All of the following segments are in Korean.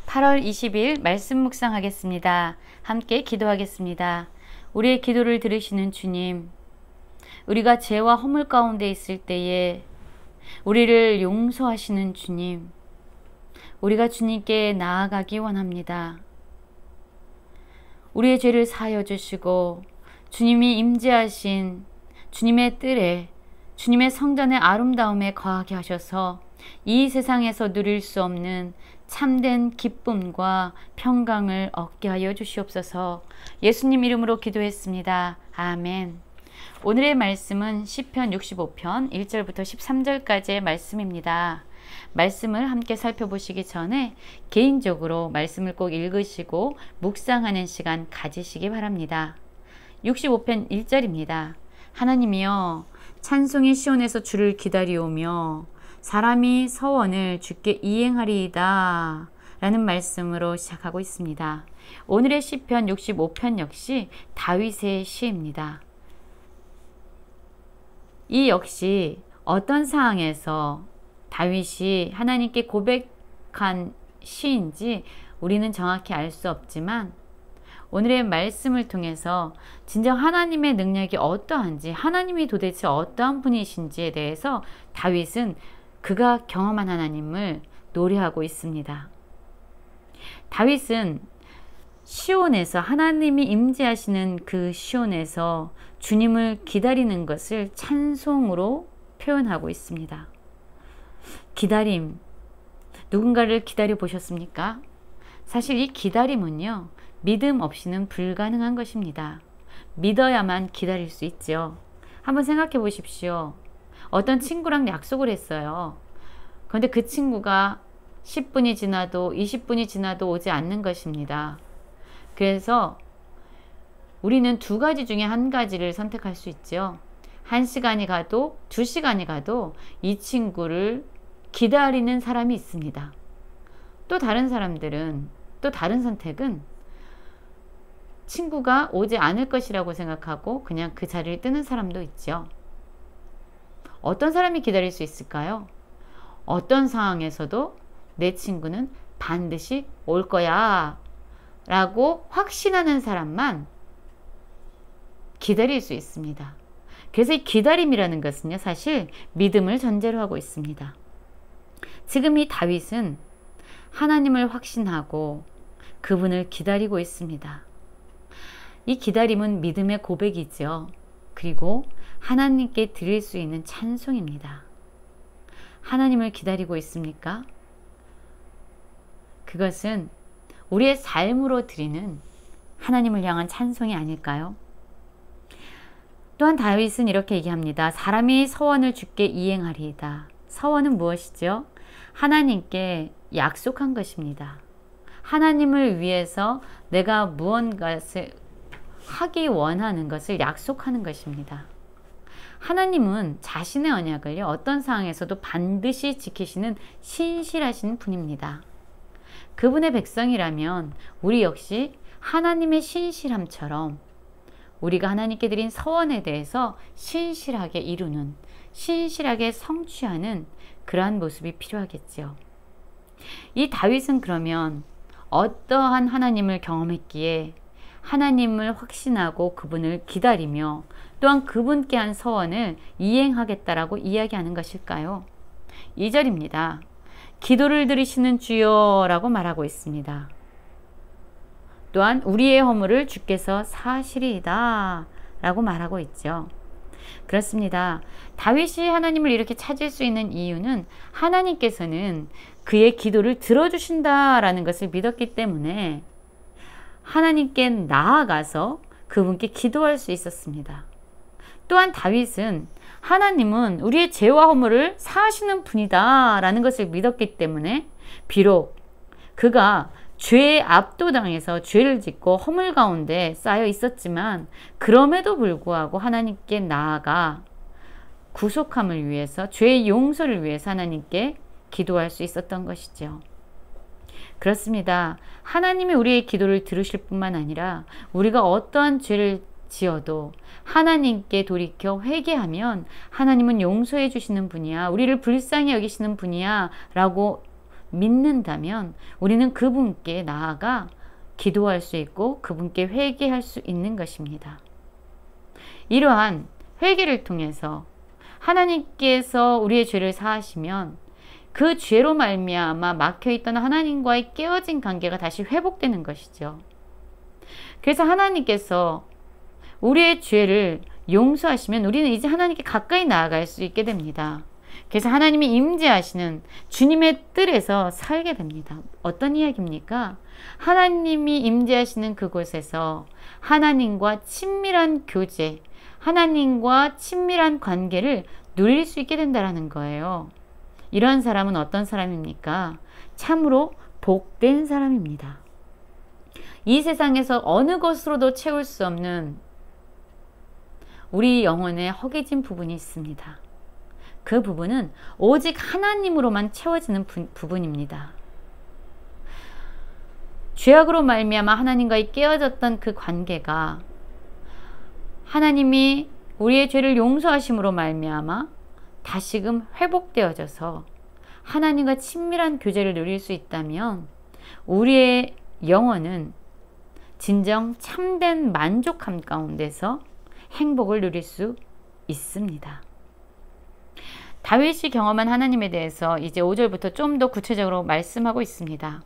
8월 20일 말씀 묵상하겠습니다. 함께 기도하겠습니다. 우리의 기도를 들으시는 주님, 우리가 죄와 허물 가운데 있을 때에 우리를 용서하시는 주님, 우리가 주님께 나아가기 원합니다. 우리의 죄를 사하여 주시고 주님이 임재하신 주님의 뜰에, 주님의 성전의 아름다움에 거하게 하셔서 이 세상에서 누릴 수 없는 참된 기쁨과 평강을 얻게 하여 주시옵소서. 예수님 이름으로 기도했습니다. 아멘. 오늘의 말씀은 시편 65편 1절부터 13절까지의 말씀입니다. 말씀을 함께 살펴보시기 전에 개인적으로 말씀을 꼭 읽으시고 묵상하는 시간 가지시기 바랍니다. 65편 1절입니다. 하나님이여, 찬송이 시온에서 주를 기다리오며 사람이 서원을 주께 이행하리이다 라는 말씀으로 시작하고 있습니다. 오늘의 시편 65편 역시 다윗의 시입니다. 이 역시 어떤 상황에서 다윗이 하나님께 고백한 시인지 우리는 정확히 알 수 없지만 오늘의 말씀을 통해서 진정 하나님의 능력이 어떠한지, 하나님이 도대체 어떠한 분이신지에 대해서 다윗은 그가 경험한 하나님을 노래하고 있습니다. 다윗은 시온에서, 하나님이 임재하시는 그 시온에서 주님을 기다리는 것을 찬송으로 표현하고 있습니다. 기다림, 누군가를 기다려 보셨습니까? 사실 이 기다림은요, 믿음 없이는 불가능한 것입니다. 믿어야만 기다릴 수 있죠. 한번 생각해 보십시오. 어떤 친구랑 약속을 했어요. 그런데 그 친구가 10분이 지나도 20분이 지나도 오지 않는 것입니다. 그래서 우리는 두 가지 중에 한 가지를 선택할 수 있죠. 1시간이 가도 2시간이 가도 이 친구를 기다리는 사람이 있습니다. 또 다른 사람들은, 또 다른 선택은 친구가 오지 않을 것이라고 생각하고 그냥 그 자리를 뜨는 사람도 있죠. 어떤 사람이 기다릴 수 있을까요? 어떤 상황에서도 내 친구는 반드시 올 거야 라고 확신하는 사람만 기다릴 수 있습니다. 그래서 이 기다림이라는 것은요, 사실 믿음을 전제로 하고 있습니다. 지금 이 다윗은 하나님을 확신하고 그분을 기다리고 있습니다. 이 기다림은 믿음의 고백이죠. 그리고 하나님께 드릴 수 있는 찬송입니다. 하나님을 기다리고 있습니까? 그것은 우리의 삶으로 드리는 하나님을 향한 찬송이 아닐까요? 또한 다윗은 이렇게 얘기합니다. 사람이 서원을 주께 이행하리이다. 서원은 무엇이죠? 하나님께 약속한 것입니다. 하나님을 위해서 내가 무언가를 하기 원하는 것을 약속하는 것입니다. 하나님은 자신의 언약을요, 어떤 상황에서도 반드시 지키시는 신실하신 분입니다. 그분의 백성이라면 우리 역시 하나님의 신실함처럼 우리가 하나님께 드린 서원에 대해서 신실하게 이루는, 신실하게 성취하는 그러한 모습이 필요하겠죠. 이 다윗은 그러면 어떠한 하나님을 경험했기에 하나님을 확신하고 그분을 기다리며 또한 그분께 한 서원을 이행하겠다라고 이야기하는 것일까요? 2절입니다. 기도를 들으시는 주여 라고 말하고 있습니다. 또한 우리의 허물을 주께서 사하시리이다 라고 말하고 있죠. 그렇습니다. 다윗이 하나님을 이렇게 찾을 수 있는 이유는 하나님께서는 그의 기도를 들어주신다라는 것을 믿었기 때문에 하나님께 나아가서 그분께 기도할 수 있었습니다. 또한 다윗은 하나님은 우리의 죄와 허물을 사하시는 분이다 라는 것을 믿었기 때문에 비록 그가 죄에 압도당해서 죄를 짓고 허물 가운데 쌓여 있었지만 그럼에도 불구하고 하나님께 나아가 구속함을 위해서, 죄의 용서를 위해서 하나님께 기도할 수 있었던 것이죠. 그렇습니다. 하나님이 우리의 기도를 들으실 뿐만 아니라 우리가 어떠한 죄를 지어도 하나님께 돌이켜 회개하면 하나님은 용서해 주시는 분이야, 우리를 불쌍히 여기시는 분이야 라고 믿는다면 우리는 그분께 나아가 기도할 수 있고 그분께 회개할 수 있는 것입니다. 이러한 회개를 통해서 하나님께서 우리의 죄를 사하시면 그 죄로 말미암아 막혀있던 하나님과의 깨어진 관계가 다시 회복되는 것이죠. 그래서 하나님께서 우리의 죄를 용서하시면 우리는 이제 하나님께 가까이 나아갈 수 있게 됩니다. 그래서 하나님이 임재하시는 주님의 뜰에서 살게 됩니다. 어떤 이야기입니까? 하나님이 임재하시는 그곳에서 하나님과 친밀한 교제, 하나님과 친밀한 관계를 누릴 수 있게 된다는 거예요. 이런 사람은 어떤 사람입니까? 참으로 복된 사람입니다. 이 세상에서 어느 것으로도 채울 수 없는 우리 영혼에 허기진 부분이 있습니다. 그 부분은 오직 하나님으로만 채워지는 부분입니다. 죄악으로 말미암아 하나님과의 깨어졌던 그 관계가 하나님이 우리의 죄를 용서하심으로 말미암아 다시금 회복되어져서 하나님과 친밀한 교제를 누릴 수 있다면 우리의 영혼은 진정 참된 만족함 가운데서 행복을 누릴 수 있습니다. 다윗이 경험한 하나님에 대해서 이제 5절부터 좀 더 구체적으로 말씀하고 있습니다.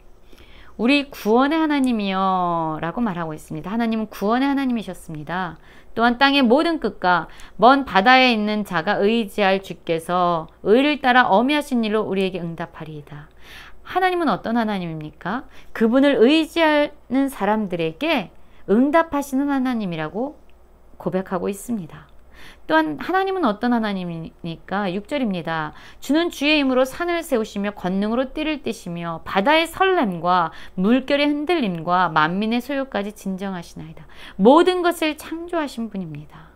우리 구원의 하나님이여 라고 말하고 있습니다. 하나님은 구원의 하나님이셨습니다. 또한 땅의 모든 끝과 먼 바다에 있는 자가 의지할 주께서 의를 따라 어미하신 일로 우리에게 응답하리이다. 하나님은 어떤 하나님입니까? 그분을 의지하는 사람들에게 응답하시는 하나님이라고 고백하고 있습니다. 또한 하나님은 어떤 하나님입니까? 6절입니다. 주는 주의 힘으로 산을 세우시며 권능으로 띠를 띠시며 바다의 설렘과 물결의 흔들림과 만민의 소요까지 진정하시나이다. 모든 것을 창조하신 분입니다.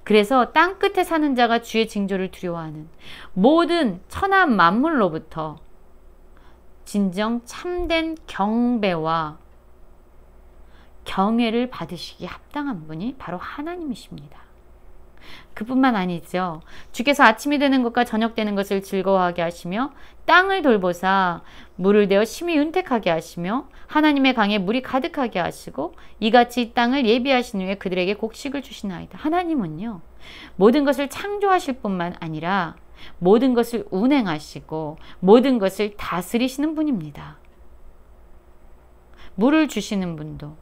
그래서 땅끝에 사는 자가 주의 징조를 두려워하는 모든 천하 만물로부터 진정 참된 경배와 경외를 받으시기에 합당한 분이 바로 하나님이십니다. 그뿐만 아니죠. 주께서 아침이 되는 것과 저녁 되는 것을 즐거워하게 하시며 땅을 돌보사 물을 대어 심히 윤택하게 하시며 하나님의 강에 물이 가득하게 하시고 이같이 땅을 예비하신 후에 그들에게 곡식을 주시나이다. 하나님은요, 모든 것을 창조하실 뿐만 아니라 모든 것을 운행하시고 모든 것을 다스리시는 분입니다. 물을 주시는 분도,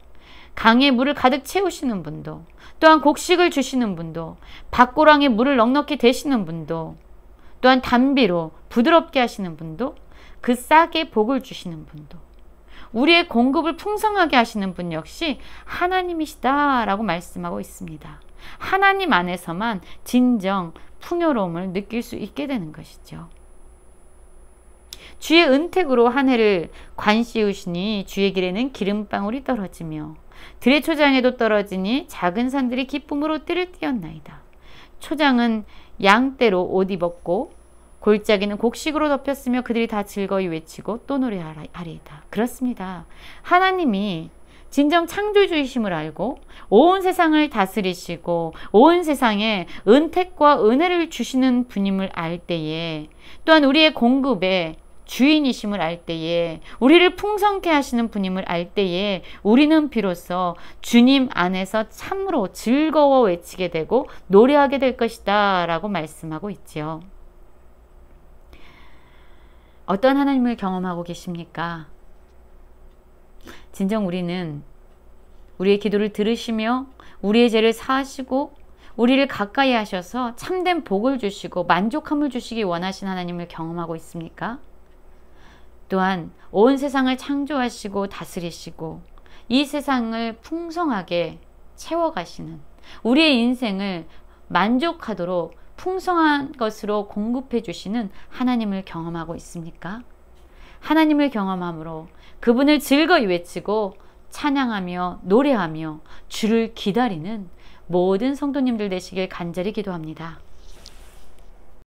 강에 물을 가득 채우시는 분도, 또한 곡식을 주시는 분도, 밭고랑에 물을 넉넉히 대시는 분도, 또한 담비로 부드럽게 하시는 분도, 그 싹에 복을 주시는 분도, 우리의 공급을 풍성하게 하시는 분 역시 하나님이시다라고 말씀하고 있습니다. 하나님 안에서만 진정 풍요로움을 느낄 수 있게 되는 것이죠. 주의 은택으로 한 해를 관씌우시니 주의 길에는 기름방울이 떨어지며 들의 초장에도 떨어지니 작은 산들이 기쁨으로 띠를 띄었나이다. 초장은 양떼로 옷 입었고 골짜기는 곡식으로 덮였으며 그들이 다 즐거이 외치고 또 노래하리이다. 그렇습니다. 하나님이 진정 창조주이심을 알고 온 세상을 다스리시고 온 세상에 은택과 은혜를 주시는 분임을 알 때에, 또한 우리의 공급에 주인이심을 알 때에, 우리를 풍성케 하시는 분임을 알 때에 우리는 비로소 주님 안에서 참으로 즐거워 외치게 되고 노래하게 될 것이다 라고 말씀하고 있지요. 어떤 하나님을 경험하고 계십니까? 진정 우리는 우리의 기도를 들으시며 우리의 죄를 사하시고 우리를 가까이 하셔서 참된 복을 주시고 만족함을 주시기 원하신 하나님을 경험하고 있습니까? 또한 온 세상을 창조하시고 다스리시고 이 세상을 풍성하게 채워가시는, 우리의 인생을 만족하도록 풍성한 것으로 공급해 주시는 하나님을 경험하고 있습니까? 하나님을 경험함으로 그분을 즐거이 외치고 찬양하며 노래하며 주를 기다리는 모든 성도님들 되시길 간절히 기도합니다.